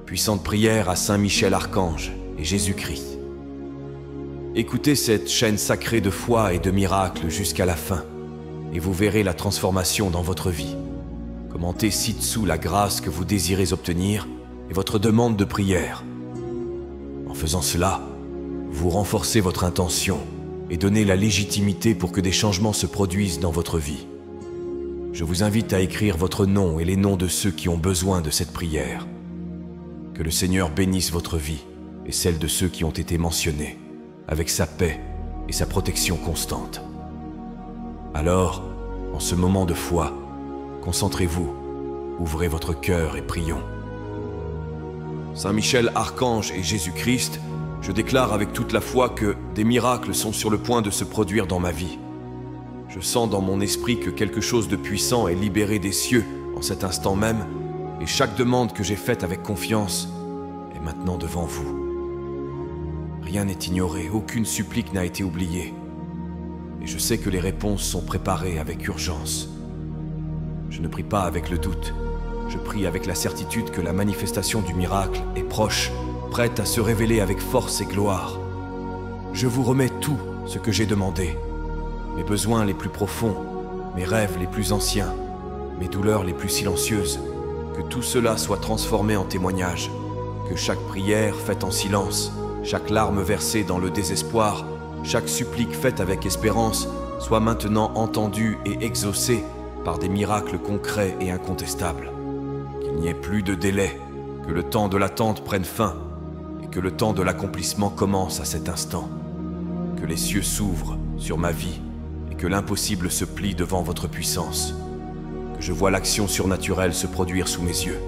puissante prière à Saint Michel Archange et Jésus-Christ. Écoutez cette chaîne sacrée de foi et de miracles jusqu'à la fin, et vous verrez la transformation dans votre vie. Commentez ci-dessous la grâce que vous désirez obtenir et votre demande de prière. En faisant cela, vous renforcez votre intention et donnez la légitimité pour que des changements se produisent dans votre vie. Je vous invite à écrire votre nom et les noms de ceux qui ont besoin de cette prière. Que le Seigneur bénisse votre vie et celle de ceux qui ont été mentionnés, avec sa paix et sa protection constante. Alors, en ce moment de foi, concentrez-vous, ouvrez votre cœur et prions. Saint Michel Archange et Jésus-Christ, je déclare avec toute la foi que des miracles sont sur le point de se produire dans ma vie. Je sens dans mon esprit que quelque chose de puissant est libéré des cieux en cet instant même, et chaque demande que j'ai faite avec confiance est maintenant devant vous. Rien n'est ignoré, aucune supplique n'a été oubliée, et je sais que les réponses sont préparées avec urgence. Je ne prie pas avec le doute, je prie avec la certitude que la manifestation du miracle est proche, prête à se révéler avec force et gloire. Je vous remets tout ce que j'ai demandé, mes besoins les plus profonds, mes rêves les plus anciens, mes douleurs les plus silencieuses, que tout cela soit transformé en témoignage, que chaque prière faite en silence, chaque larme versée dans le désespoir, chaque supplique faite avec espérance soit maintenant entendue et exaucée par des miracles concrets et incontestables. Qu'il n'y ait plus de délai, que le temps de l'attente prenne fin et que le temps de l'accomplissement commence à cet instant. Que les cieux s'ouvrent sur ma vie et que l'impossible se plie devant votre puissance. Que je vois l'action surnaturelle se produire sous mes yeux.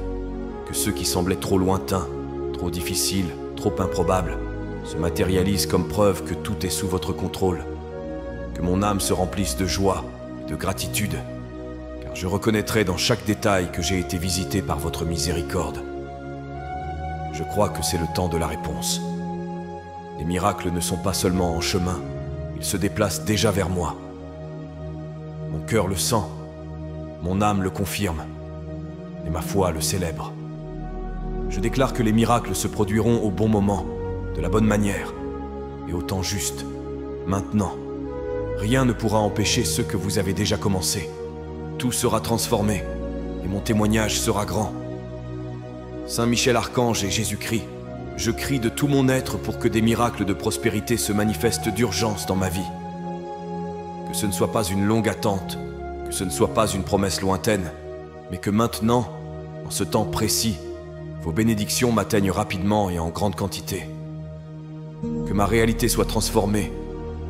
Que ceux qui semblaient trop lointains, trop difficiles, trop improbables, se matérialisent comme preuve que tout est sous votre contrôle. Que mon âme se remplisse de joie et de gratitude, car je reconnaîtrai dans chaque détail que j'ai été visité par votre miséricorde. Je crois que c'est le temps de la réponse. Les miracles ne sont pas seulement en chemin, ils se déplacent déjà vers moi. Mon cœur le sent, mon âme le confirme, et ma foi le célèbre. Je déclare que les miracles se produiront au bon moment, de la bonne manière, et au temps juste, maintenant. Rien ne pourra empêcher ce que vous avez déjà commencé. Tout sera transformé, et mon témoignage sera grand. Saint Michel Archange et Jésus-Christ, je crie de tout mon être pour que des miracles de prospérité se manifestent d'urgence dans ma vie. Que ce ne soit pas une longue attente, que ce ne soit pas une promesse lointaine, mais que maintenant, en ce temps précis, vos bénédictions m'atteignent rapidement et en grande quantité. Que ma réalité soit transformée,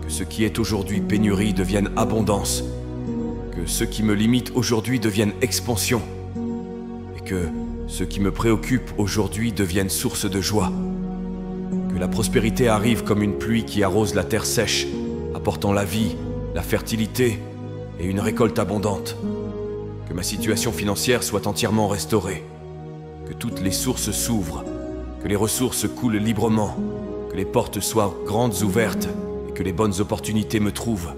que ce qui est aujourd'hui pénurie devienne abondance, que ce qui me limite aujourd'hui devienne expansion, et que ce qui me préoccupe aujourd'hui devienne source de joie. Que la prospérité arrive comme une pluie qui arrose la terre sèche, apportant la vie, la fertilité et une récolte abondante. Que ma situation financière soit entièrement restaurée, que toutes les sources s'ouvrent, que les ressources coulent librement, que les portes soient grandes ouvertes et que les bonnes opportunités me trouvent.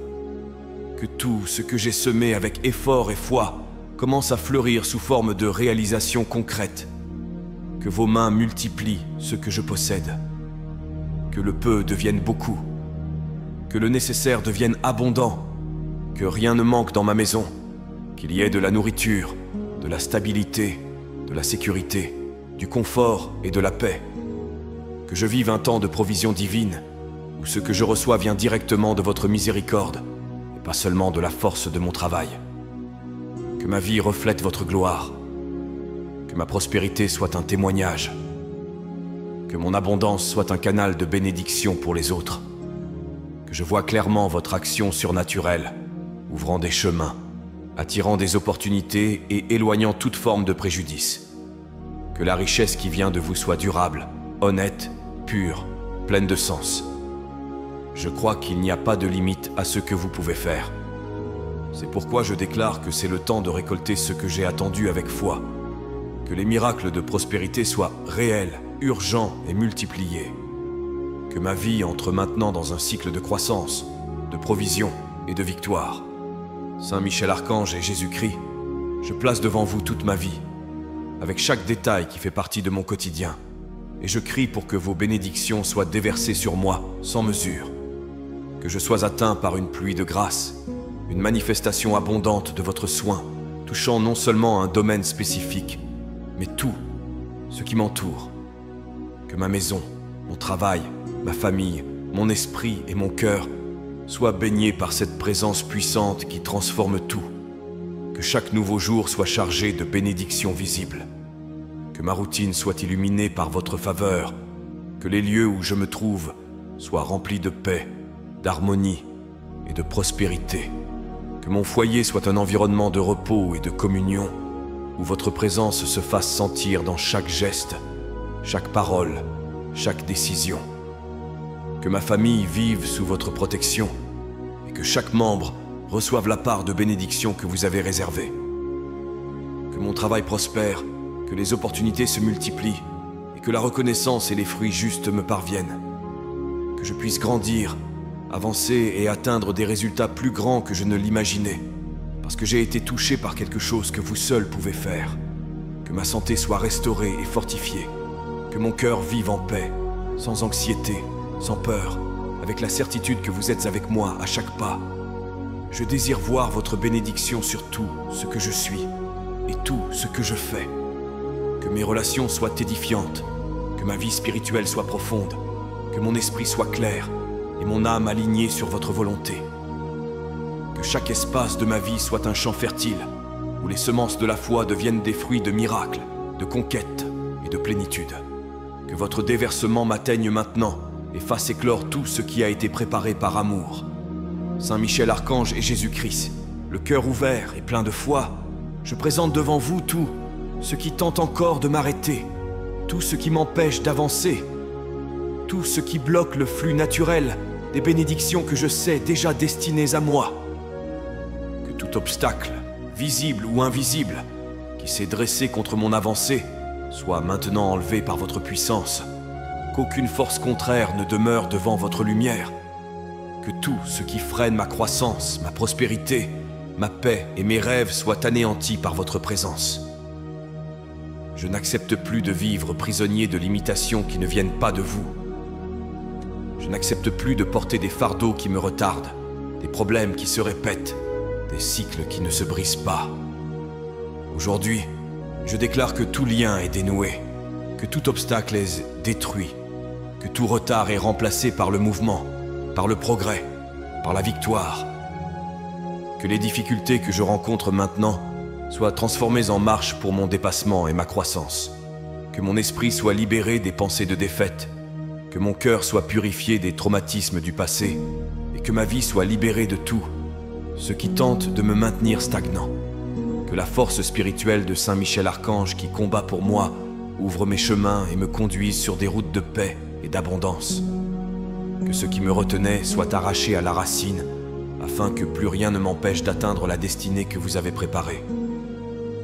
Que tout ce que j'ai semé avec effort et foi commence à fleurir sous forme de réalisations concrètes. Que vos mains multiplient ce que je possède. Que le peu devienne beaucoup. Que le nécessaire devienne abondant. Que rien ne manque dans ma maison. Qu'il y ait de la nourriture, de la stabilité, de la sécurité, du confort et de la paix. Que je vive un temps de provision divine, où ce que je reçois vient directement de votre miséricorde, et pas seulement de la force de mon travail. Que ma vie reflète votre gloire, que ma prospérité soit un témoignage, que mon abondance soit un canal de bénédiction pour les autres, que je vois clairement votre action surnaturelle, ouvrant des chemins, attirant des opportunités et éloignant toute forme de préjudice. Que la richesse qui vient de vous soit durable, honnête, pure, pleine de sens. Je crois qu'il n'y a pas de limite à ce que vous pouvez faire. C'est pourquoi je déclare que c'est le temps de récolter ce que j'ai attendu avec foi. Que les miracles de prospérité soient réels, urgents et multipliés. Que ma vie entre maintenant dans un cycle de croissance, de provision et de victoire. Saint Michel Archange et Jésus-Christ, je place devant vous toute ma vie. avec chaque détail qui fait partie de mon quotidien. Et je crie pour que vos bénédictions soient déversées sur moi sans mesure. Que je sois atteint par une pluie de grâce, une manifestation abondante de votre soin, touchant non seulement un domaine spécifique, mais tout ce qui m'entoure. Que ma maison, mon travail, ma famille, mon esprit et mon cœur soient baignés par cette présence puissante qui transforme tout. Que chaque nouveau jour soit chargé de bénédictions visibles. Que ma routine soit illuminée par votre faveur. Que les lieux où je me trouve soient remplis de paix, d'harmonie et de prospérité. Que mon foyer soit un environnement de repos et de communion, où votre présence se fasse sentir dans chaque geste, chaque parole, chaque décision. Que ma famille vive sous votre protection et que chaque membre reçoive la part de bénédiction que vous avez réservée. Que mon travail prospère, que les opportunités se multiplient et que la reconnaissance et les fruits justes me parviennent. Que je puisse grandir, avancer et atteindre des résultats plus grands que je ne l'imaginais, parce que j'ai été touché par quelque chose que vous seul pouvez faire. Que ma santé soit restaurée et fortifiée, que mon cœur vive en paix, sans anxiété, sans peur, avec la certitude que vous êtes avec moi à chaque pas. Je désire voir votre bénédiction sur tout ce que je suis et tout ce que je fais. Que mes relations soient édifiantes, que ma vie spirituelle soit profonde, que mon esprit soit clair et mon âme alignée sur votre volonté. Que chaque espace de ma vie soit un champ fertile, où les semences de la foi deviennent des fruits de miracles, de conquêtes et de plénitude. Que votre déversement m'atteigne maintenant et fasse éclore tout ce qui a été préparé par amour. Saint Michel Archange et Jésus-Christ, le cœur ouvert et plein de foi, je présente devant vous tout ce qui tente encore de m'arrêter, tout ce qui m'empêche d'avancer, tout ce qui bloque le flux naturel des bénédictions que je sais déjà destinées à moi. Que tout obstacle, visible ou invisible, qui s'est dressé contre mon avancée, soit maintenant enlevé par votre puissance. Qu'aucune force contraire ne demeure devant votre lumière. Que tout ce qui freine ma croissance, ma prospérité, ma paix et mes rêves soient anéantis par votre présence. Je n'accepte plus de vivre prisonnier de limitations qui ne viennent pas de vous. Je n'accepte plus de porter des fardeaux qui me retardent, des problèmes qui se répètent, des cycles qui ne se brisent pas. Aujourd'hui, je déclare que tout lien est dénoué, que tout obstacle est détruit, que tout retard est remplacé par le mouvement, par le progrès, par la victoire. Que les difficultés que je rencontre maintenant soient transformées en marche pour mon dépassement et ma croissance. Que mon esprit soit libéré des pensées de défaite, que mon cœur soit purifié des traumatismes du passé et que ma vie soit libérée de tout ce qui tente de me maintenir stagnant. Que la force spirituelle de Saint Michel Archange qui combat pour moi ouvre mes chemins et me conduise sur des routes de paix et d'abondance. Que ce qui me retenait soit arraché à la racine, afin que plus rien ne m'empêche d'atteindre la destinée que vous avez préparée.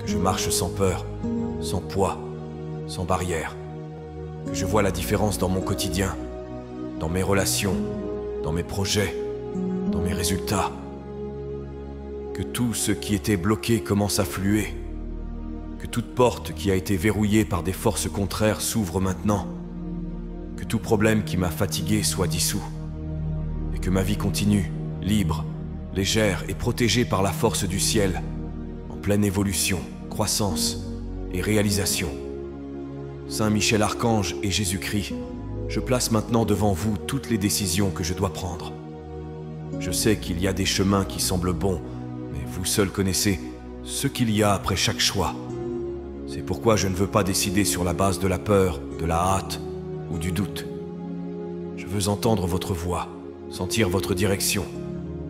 Que je marche sans peur, sans poids, sans barrière. Que je vois la différence dans mon quotidien, dans mes relations, dans mes projets, dans mes résultats. Que tout ce qui était bloqué commence à fluer. Que toute porte qui a été verrouillée par des forces contraires s'ouvre maintenant. Que tout problème qui m'a fatigué soit dissous. Et que ma vie continue, libre, légère et protégée par la force du ciel, en pleine évolution, croissance et réalisation. Saint Michel Archange et Jésus-Christ, je place maintenant devant vous toutes les décisions que je dois prendre. Je sais qu'il y a des chemins qui semblent bons, mais vous seul connaissez ce qu'il y a après chaque choix. C'est pourquoi je ne veux pas décider sur la base de la peur, de la hâte ou du doute. Je veux entendre votre voix, sentir votre direction,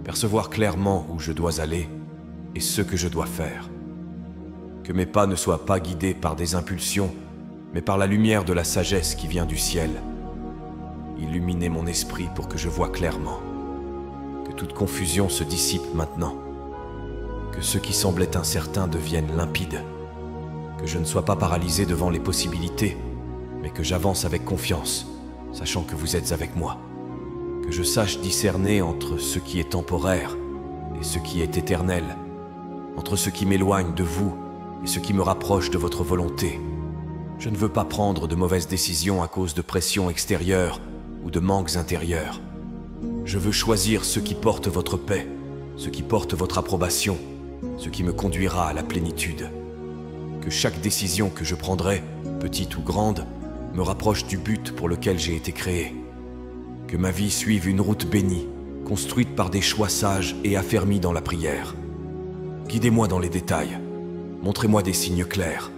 percevoir clairement où je dois aller et ce que je dois faire. Que mes pas ne soient pas guidés par des impulsions, mais par la lumière de la sagesse qui vient du ciel. Illuminez mon esprit pour que je voie clairement. Que toute confusion se dissipe maintenant. Que ce qui semblait incertain devienne limpide. Que je ne sois pas paralysé devant les possibilités, mais que j'avance avec confiance, sachant que vous êtes avec moi. Que je sache discerner entre ce qui est temporaire et ce qui est éternel, entre ce qui m'éloigne de vous et ce qui me rapproche de votre volonté. Je ne veux pas prendre de mauvaises décisions à cause de pressions extérieures ou de manques intérieurs. Je veux choisir ce qui porte votre paix, ce qui porte votre approbation, ce qui me conduira à la plénitude. Que chaque décision que je prendrai, petite ou grande, me rapproche du but pour lequel j'ai été créé. Que ma vie suive une route bénie, construite par des choix sages et affermis dans la prière. Guidez-moi dans les détails, montrez-moi des signes clairs.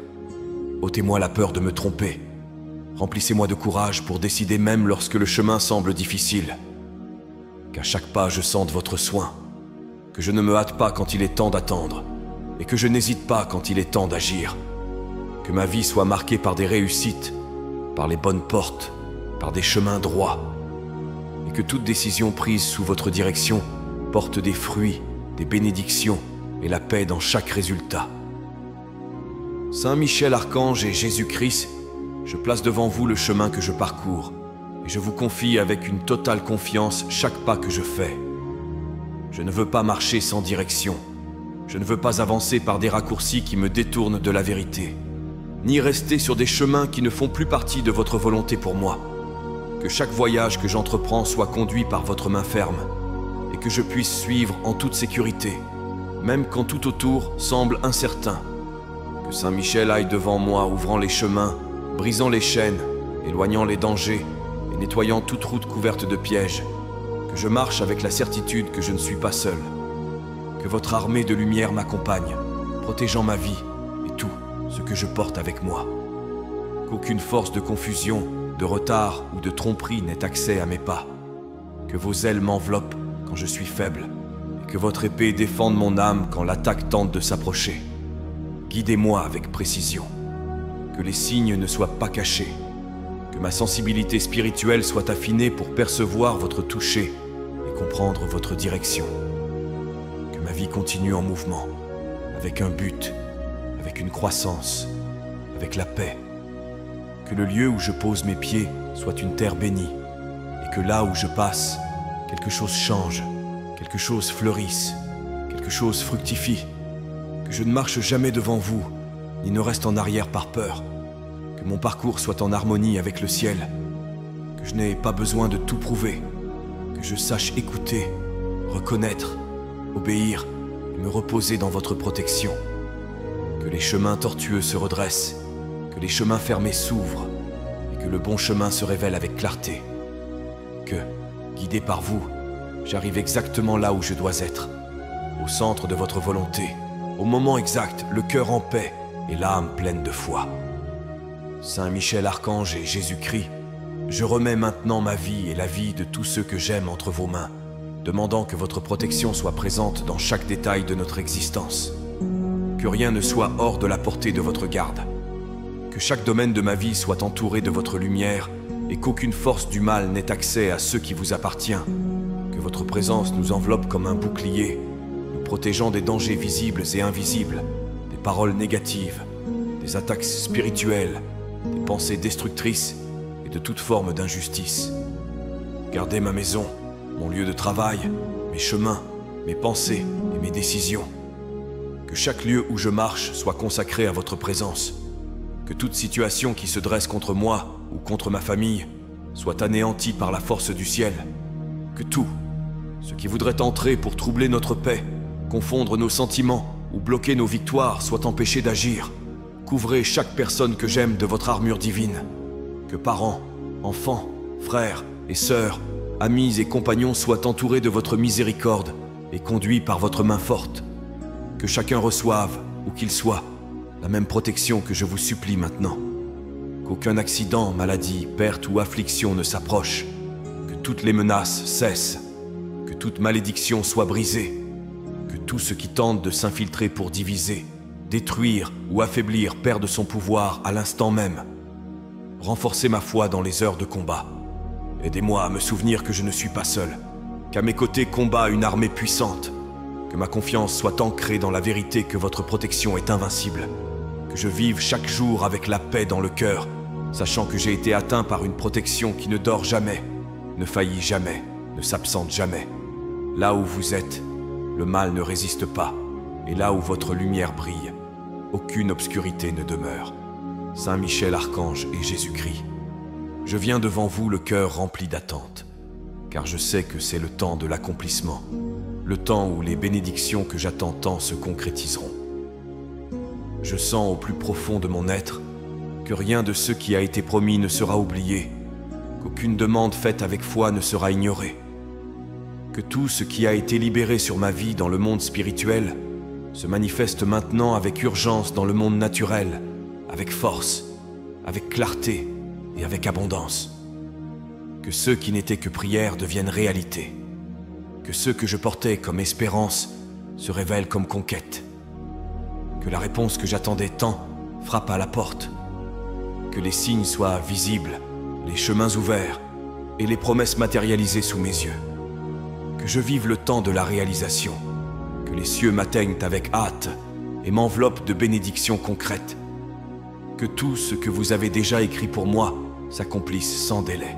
Ôtez-moi la peur de me tromper. Remplissez-moi de courage pour décider même lorsque le chemin semble difficile. Qu'à chaque pas je sente votre soin, que je ne me hâte pas quand il est temps d'attendre, et que je n'hésite pas quand il est temps d'agir. Que ma vie soit marquée par des réussites, par les bonnes portes, par des chemins droits, et que toute décision prise sous votre direction porte des fruits, des bénédictions et la paix dans chaque résultat. Saint Michel Archange et Jésus-Christ, je place devant vous le chemin que je parcours, et je vous confie avec une totale confiance chaque pas que je fais. Je ne veux pas marcher sans direction. Je ne veux pas avancer par des raccourcis qui me détournent de la vérité, ni rester sur des chemins qui ne font plus partie de votre volonté pour moi. Que chaque voyage que j'entreprends soit conduit par votre main ferme, et que je puisse suivre en toute sécurité, même quand tout autour semble incertain. Que Saint Michel aille devant moi, ouvrant les chemins, brisant les chaînes, éloignant les dangers et nettoyant toute route couverte de pièges. Que je marche avec la certitude que je ne suis pas seul. Que votre armée de lumière m'accompagne, protégeant ma vie et tout ce que je porte avec moi. Qu'aucune force de confusion, de retard ou de tromperie n'ait accès à mes pas. Que vos ailes m'enveloppent quand je suis faible, et que votre épée défende mon âme quand l'attaque tente de s'approcher. Guidez-moi avec précision. Que les signes ne soient pas cachés. Que ma sensibilité spirituelle soit affinée pour percevoir votre toucher et comprendre votre direction. Que ma vie continue en mouvement, avec un but, avec une croissance, avec la paix. Que le lieu où je pose mes pieds soit une terre bénie, et que là où je passe, quelque chose change, quelque chose fleurisse, quelque chose fructifie. Que je ne marche jamais devant vous, ni ne reste en arrière par peur. Que mon parcours soit en harmonie avec le ciel. Que je n'ai pas besoin de tout prouver. Que je sache écouter, reconnaître, obéir et me reposer dans votre protection. Que les chemins tortueux se redressent, que les chemins fermés s'ouvrent et que le bon chemin se révèle avec clarté. Que, guidé par vous, j'arrive exactement là où je dois être, au centre de votre volonté, au moment exact, le cœur en paix et l'âme pleine de foi. Saint Michel Archange et Jésus-Christ, je remets maintenant ma vie et la vie de tous ceux que j'aime entre vos mains, demandant que votre protection soit présente dans chaque détail de notre existence. Que rien ne soit hors de la portée de votre garde. Que chaque domaine de ma vie soit entouré de votre lumière et qu'aucune force du mal n'ait accès à ce qui vous appartient. Que votre présence nous enveloppe comme un bouclier, nous protégeant des dangers visibles et invisibles, des paroles négatives, des attaques spirituelles, des pensées destructrices et de toute forme d'injustice. Gardez ma maison, mon lieu de travail, mes chemins, mes pensées et mes décisions. Que chaque lieu où je marche soit consacré à votre présence. Que toute situation qui se dresse contre moi ou contre ma famille soit anéantie par la force du ciel. Que tout, ce qui voudrait entrer pour troubler notre paix, confondre nos sentiments ou bloquer nos victoires soit empêché d'agir. Couvrez chaque personne que j'aime de votre armure divine. Que parents, enfants, frères et sœurs, amis et compagnons soient entourés de votre miséricorde et conduits par votre main forte. Que chacun reçoive, où qu'il soit, la même protection que je vous supplie maintenant. Qu'aucun accident, maladie, perte ou affliction ne s'approche. Que toutes les menaces cessent. Que toute malédiction soit brisée. Que tout ce qui tente de s'infiltrer pour diviser, détruire ou affaiblir perde son pouvoir à l'instant même. Renforcez ma foi dans les heures de combat. Aidez-moi à me souvenir que je ne suis pas seul, qu'à mes côtés combat une armée puissante. Que ma confiance soit ancrée dans la vérité que votre protection est invincible. Que je vive chaque jour avec la paix dans le cœur, sachant que j'ai été atteint par une protection qui ne dort jamais, ne faillit jamais, ne s'absente jamais. Là où vous êtes, le mal ne résiste pas, et là où votre lumière brille, aucune obscurité ne demeure. Saint Michel Archange et Jésus-Christ, je viens devant vous le cœur rempli d'attente, car je sais que c'est le temps de l'accomplissement, le temps où les bénédictions que j'attends tant se concrétiseront. Je sens au plus profond de mon être que rien de ce qui a été promis ne sera oublié, qu'aucune demande faite avec foi ne sera ignorée, que tout ce qui a été libéré sur ma vie dans le monde spirituel se manifeste maintenant avec urgence dans le monde naturel, avec force, avec clarté et avec abondance. Que ceux qui n'étaient que prières deviennent réalité, que ceux que je portais comme espérance se révèlent comme conquête, que la réponse que j'attendais tant frappe à la porte, que les signes soient visibles, les chemins ouverts et les promesses matérialisées sous mes yeux, que je vive le temps de la réalisation, que les cieux m'atteignent avec hâte et m'enveloppent de bénédictions concrètes, que tout ce que vous avez déjà écrit pour moi s'accomplisse sans délai,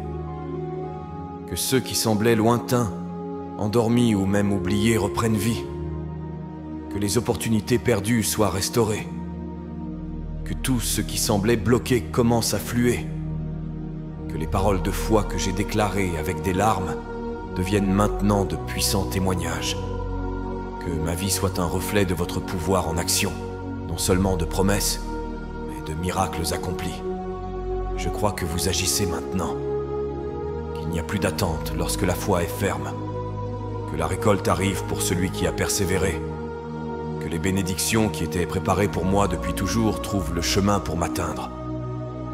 que ceux qui semblaient lointains, endormis ou même oubliés reprennent vie, que les opportunités perdues soient restaurées, que tout ce qui semblait bloqué commence à fluer, que les paroles de foi que j'ai déclarées avec des larmes deviennent maintenant de puissants témoignages, que ma vie soit un reflet de votre pouvoir en action, non seulement de promesses, mais de miracles accomplis. Je crois que vous agissez maintenant, qu'il n'y a plus d'attente lorsque la foi est ferme, que la récolte arrive pour celui qui a persévéré, que les bénédictions qui étaient préparées pour moi depuis toujours trouvent le chemin pour m'atteindre,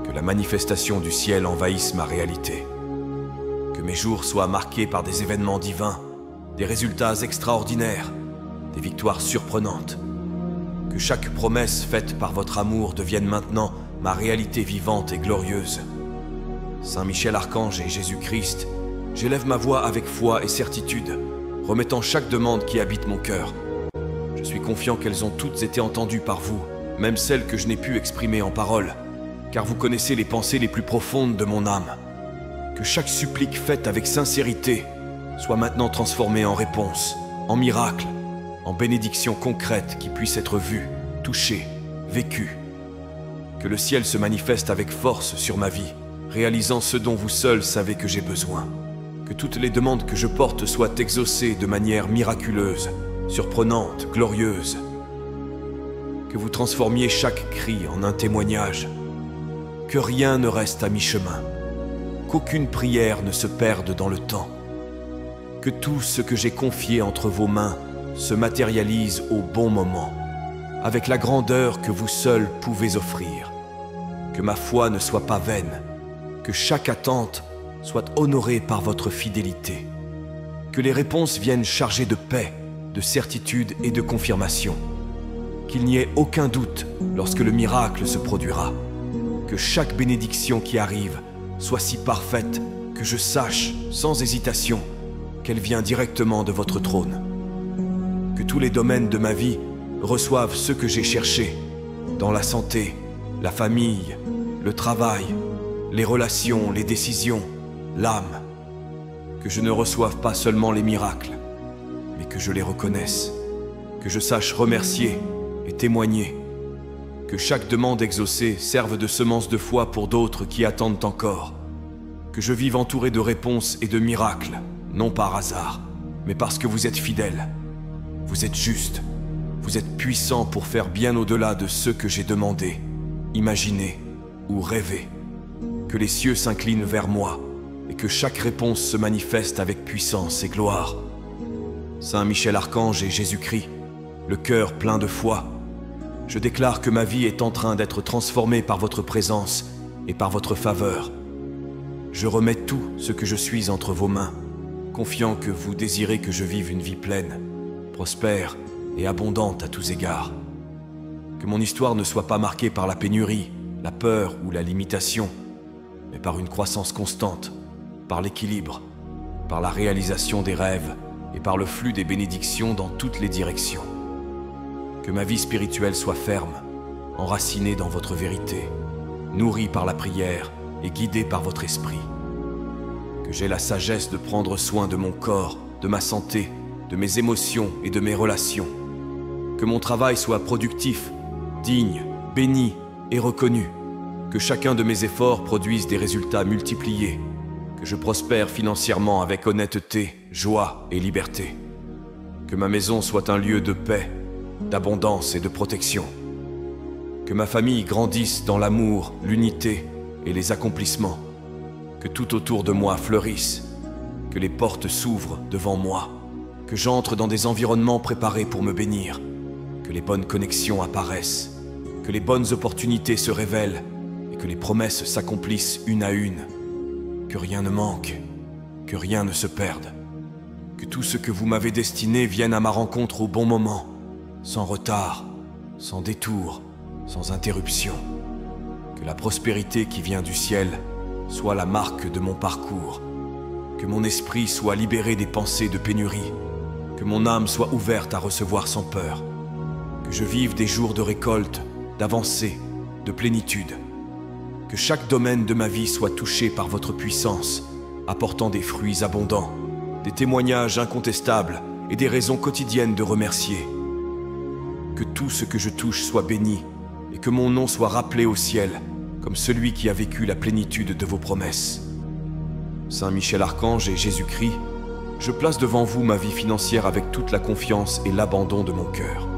que la manifestation du ciel envahisse ma réalité, que mes jours soient marqués par des événements divins, des résultats extraordinaires, des victoires surprenantes, que chaque promesse faite par votre amour devienne maintenant ma réalité vivante et glorieuse. Saint Michel Archange et Jésus-Christ, j'élève ma voix avec foi et certitude, remettant chaque demande qui habite mon cœur. Je suis confiant qu'elles ont toutes été entendues par vous, même celles que je n'ai pu exprimer en paroles, car vous connaissez les pensées les plus profondes de mon âme. Que chaque supplique faite avec sincérité soit maintenant transformée en réponse, en miracle, en bénédiction concrète qui puisse être vue, touchée, vécue. Que le ciel se manifeste avec force sur ma vie, réalisant ce dont vous seuls savez que j'ai besoin. Que toutes les demandes que je porte soient exaucées de manière miraculeuse, surprenante, glorieuse. Que vous transformiez chaque cri en un témoignage. Que rien ne reste à mi-chemin. Qu'aucune prière ne se perde dans le temps. Que tout ce que j'ai confié entre vos mains se matérialise au bon moment, avec la grandeur que vous seuls pouvez offrir. Que ma foi ne soit pas vaine, que chaque attente soit honorée par votre fidélité. Que les réponses viennent chargées de paix, de certitude et de confirmation. Qu'il n'y ait aucun doute lorsque le miracle se produira. Que chaque bénédiction qui arrive soit si parfaite que je sache, sans hésitation, qu'elle vient directement de votre trône. Que tous les domaines de ma vie reçoivent ce que j'ai cherché, dans la santé, la famille, le travail, les relations, les décisions, l'âme. Que je ne reçoive pas seulement les miracles, mais que je les reconnaisse, que je sache remercier et témoigner, que chaque demande exaucée serve de semence de foi pour d'autres qui attendent encore, que je vive entouré de réponses et de miracles, non par hasard, mais parce que vous êtes fidèle. Vous êtes juste, vous êtes puissant pour faire bien au-delà de ce que j'ai demandé, imaginé ou rêvé. Que les cieux s'inclinent vers moi et que chaque réponse se manifeste avec puissance et gloire. Saint Michel Archange et Jésus-Christ, le cœur plein de foi, je déclare que ma vie est en train d'être transformée par votre présence et par votre faveur. Je remets tout ce que je suis entre vos mains, confiant que vous désirez que je vive une vie pleine, prospère et abondante à tous égards. Que mon histoire ne soit pas marquée par la pénurie, la peur ou la limitation, mais par une croissance constante, par l'équilibre, par la réalisation des rêves et par le flux des bénédictions dans toutes les directions. Que ma vie spirituelle soit ferme, enracinée dans votre vérité, nourrie par la prière et guidée par votre esprit. Que j'ai la sagesse de prendre soin de mon corps, de ma santé, de mes émotions et de mes relations. Que mon travail soit productif digne, béni et reconnu. Que chacun de mes efforts produise des résultats multipliés. Que je prospère financièrement avec honnêteté, joie et liberté. Que ma maison soit un lieu de paix, d'abondance et de protection. Que ma famille grandisse dans l'amour, l'unité et les accomplissements. Que tout autour de moi fleurisse. Que les portes s'ouvrent devant moi. Que j'entre dans des environnements préparés pour me bénir. Que les bonnes connexions apparaissent. Que les bonnes opportunités se révèlent et que les promesses s'accomplissent une à une. Que rien ne manque, que rien ne se perde. Que tout ce que vous m'avez destiné vienne à ma rencontre au bon moment, sans retard, sans détour, sans interruption. Que la prospérité qui vient du ciel soit la marque de mon parcours. Que mon esprit soit libéré des pensées de pénurie. Que mon âme soit ouverte à recevoir sans peur. Que je vive des jours de récolte, d'avancée, de plénitude. Que chaque domaine de ma vie soit touché par votre puissance, apportant des fruits abondants, des témoignages incontestables et des raisons quotidiennes de remercier. Que tout ce que je touche soit béni et que mon nom soit rappelé au ciel comme celui qui a vécu la plénitude de vos promesses. Saint Michel Archange et Jésus-Christ, je place devant vous ma vie financière avec toute la confiance et l'abandon de mon cœur.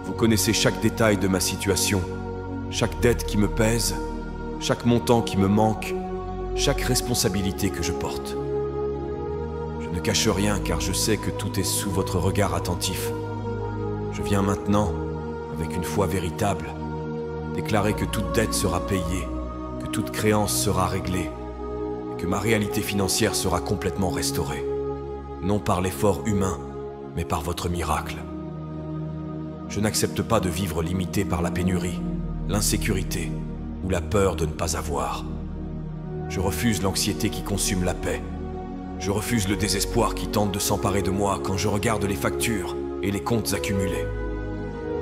Vous connaissez chaque détail de ma situation, chaque dette qui me pèse, chaque montant qui me manque, chaque responsabilité que je porte. Je ne cache rien car je sais que tout est sous votre regard attentif. Je viens maintenant, avec une foi véritable, déclarer que toute dette sera payée, que toute créance sera réglée, et que ma réalité financière sera complètement restaurée, non par l'effort humain, mais par votre miracle. Je n'accepte pas de vivre limité par la pénurie, l'insécurité ou la peur de ne pas avoir. Je refuse l'anxiété qui consume la paix. Je refuse le désespoir qui tente de s'emparer de moi quand je regarde les factures et les comptes accumulés.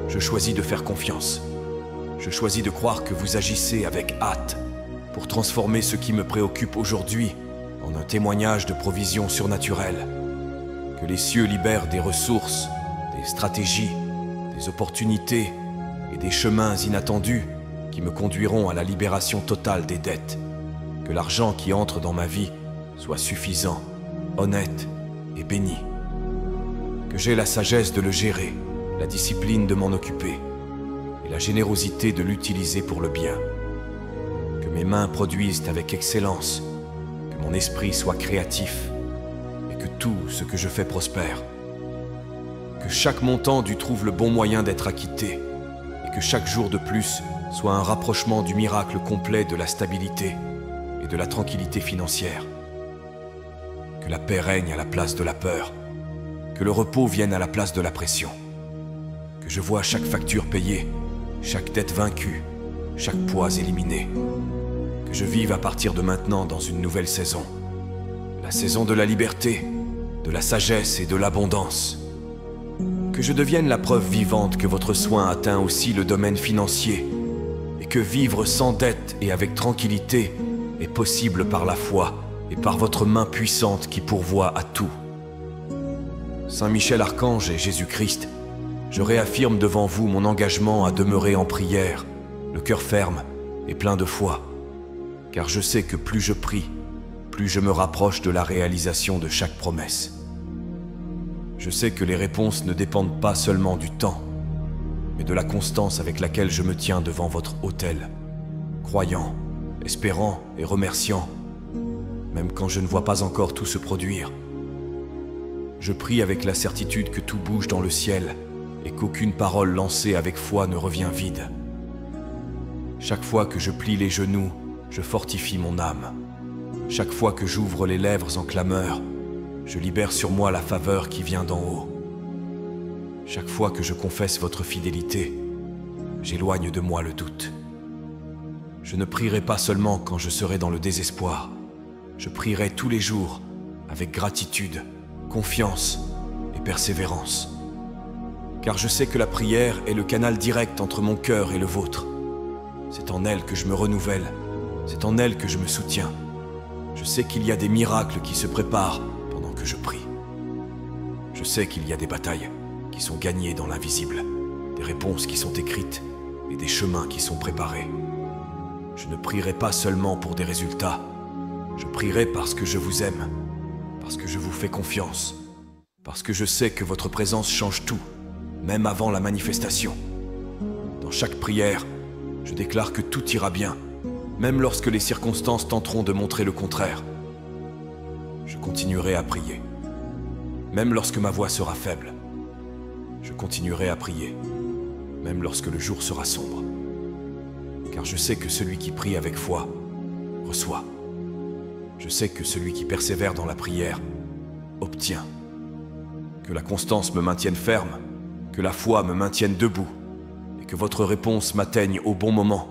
Je choisis de faire confiance. Je choisis de croire que vous agissez avec hâte pour transformer ce qui me préoccupe aujourd'hui en un témoignage de provision surnaturelle. Que les cieux libèrent des ressources, des stratégies, des opportunités et des chemins inattendus qui me conduiront à la libération totale des dettes. Que l'argent qui entre dans ma vie soit suffisant, honnête et béni. Que j'ai la sagesse de le gérer, la discipline de m'en occuper et la générosité de l'utiliser pour le bien. Que mes mains produisent avec excellence, que mon esprit soit créatif et que tout ce que je fais prospère. Que chaque montant dû trouve le bon moyen d'être acquitté et que chaque jour de plus soit un rapprochement du miracle complet de la stabilité et de la tranquillité financière. Que la paix règne à la place de la peur, que le repos vienne à la place de la pression, que je vois chaque facture payée, chaque dette vaincue, chaque poids éliminé, que je vive à partir de maintenant dans une nouvelle saison, la saison de la liberté, de la sagesse et de l'abondance, que je devienne la preuve vivante que votre soin atteint aussi le domaine financier, et que vivre sans dette et avec tranquillité est possible par la foi et par votre main puissante qui pourvoit à tout. Saint Michel Archange et Jésus-Christ, je réaffirme devant vous mon engagement à demeurer en prière, le cœur ferme et plein de foi, car je sais que plus je prie, plus je me rapproche de la réalisation de chaque promesse. Je sais que les réponses ne dépendent pas seulement du temps, mais de la constance avec laquelle je me tiens devant votre autel, croyant, espérant et remerciant, même quand je ne vois pas encore tout se produire. Je prie avec la certitude que tout bouge dans le ciel et qu'aucune parole lancée avec foi ne revient vide. Chaque fois que je plie les genoux, je fortifie mon âme. Chaque fois que j'ouvre les lèvres en clameur, je libère sur moi la faveur qui vient d'en haut. Chaque fois que je confesse votre fidélité, j'éloigne de moi le doute. Je ne prierai pas seulement quand je serai dans le désespoir. Je prierai tous les jours avec gratitude, confiance et persévérance. Car je sais que la prière est le canal direct entre mon cœur et le vôtre. C'est en elle que je me renouvelle, c'est en elle que je me soutiens. Je sais qu'il y a des miracles qui se préparent pendant que je prie. Je sais qu'il y a des batailles qui sont gagnées dans l'invisible, des réponses qui sont écrites et des chemins qui sont préparés. Je ne prierai pas seulement pour des résultats. Je prierai parce que je vous aime, parce que je vous fais confiance, parce que je sais que votre présence change tout, même avant la manifestation. Dans chaque prière, je déclare que tout ira bien, même lorsque les circonstances tenteront de montrer le contraire. Je continuerai à prier, même lorsque ma voix sera faible. Je continuerai à prier, même lorsque le jour sera sombre. Car je sais que celui qui prie avec foi reçoit. Je sais que celui qui persévère dans la prière obtient. Que la constance me maintienne ferme, que la foi me maintienne debout, et que votre réponse m'atteigne au bon moment,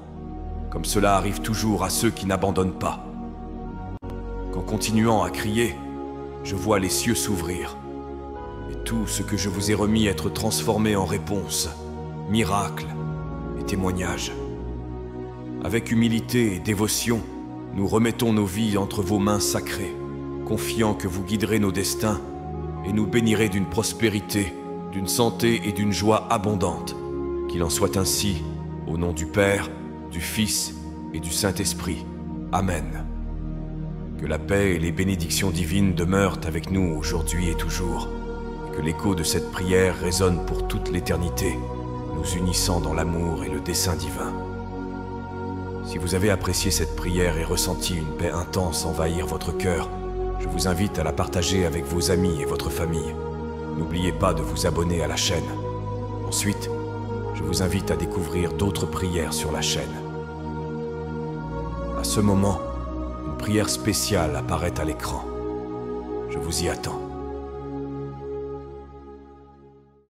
comme cela arrive toujours à ceux qui n'abandonnent pas. Qu'en continuant à crier, je vois les cieux s'ouvrir, et tout ce que je vous ai remis être transformé en réponse, miracle et témoignage. Avec humilité et dévotion, nous remettons nos vies entre vos mains sacrées, confiant que vous guiderez nos destins et nous bénirez d'une prospérité, d'une santé et d'une joie abondante. Qu'il en soit ainsi, au nom du Père, du Fils et du Saint-Esprit. Amen. Que la paix et les bénédictions divines demeurent avec nous aujourd'hui et toujours, et que l'écho de cette prière résonne pour toute l'éternité, nous unissant dans l'amour et le dessein divin. Si vous avez apprécié cette prière et ressenti une paix intense envahir votre cœur, je vous invite à la partager avec vos amis et votre famille. N'oubliez pas de vous abonner à la chaîne. Ensuite, je vous invite à découvrir d'autres prières sur la chaîne. À ce moment, une prière spéciale apparaît à l'écran. Je vous y attends.